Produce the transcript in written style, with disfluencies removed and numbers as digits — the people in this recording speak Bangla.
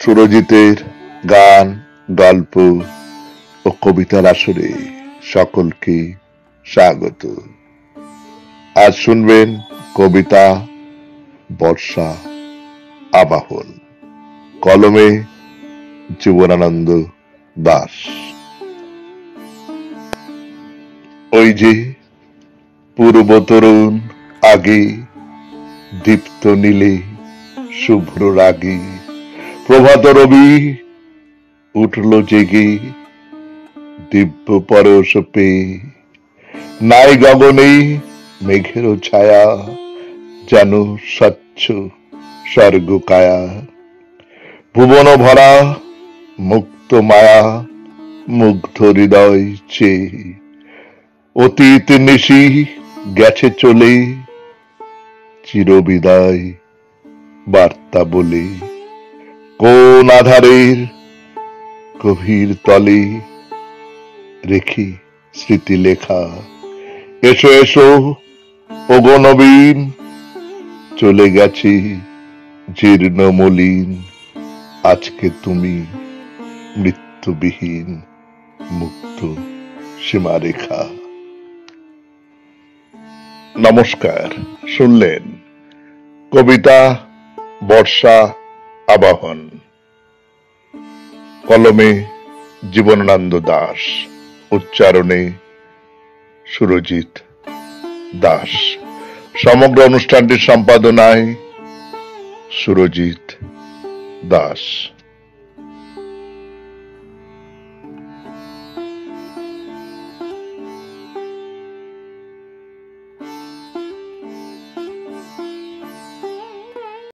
সুরজিতের গান, গল্প ও কবিতার আসরে সকলকে স্বাগত। আজ শুনবেন কবিতা বর্ষা আবাহন, কলমে জীবনানন্দ দাশ। ওই যে পূর্ব তরুণ আগে, দীপ্ত নীলে শুভ্র রাগে, প্রভাত রবি উঠল জেগে, দিব্য পরশ পেয়ে। নাই গগনে মেঘের ছায়া, যেন স্বচ্ছ স্বর্গ কায়া। ভুবন ভরা মুক্ত মায়া, মুগ্ধ হৃদয় চেয়ে। অতীত নিশি গেছে চলে, চিরবিদায় বার্তা বলে। কোন আধারের গভীর তলে রেখে স্মৃতি লেখা। এসো এসো ওগো নবীন, চলে গেছে জীর্ণ মলিন। আজকে তুমি মৃত্যুবিহীন, মুক্ত সীমারেখা। নমস্কার, শুনলেন কবিতা বর্ষা আবাহন, কলমে জীবনানন্দ দাশ, উচ্চারণে সুরজিৎ দাশ। সমগ্র অনুষ্ঠানটির সম্পাদনায় সুরজিৎ দাশ।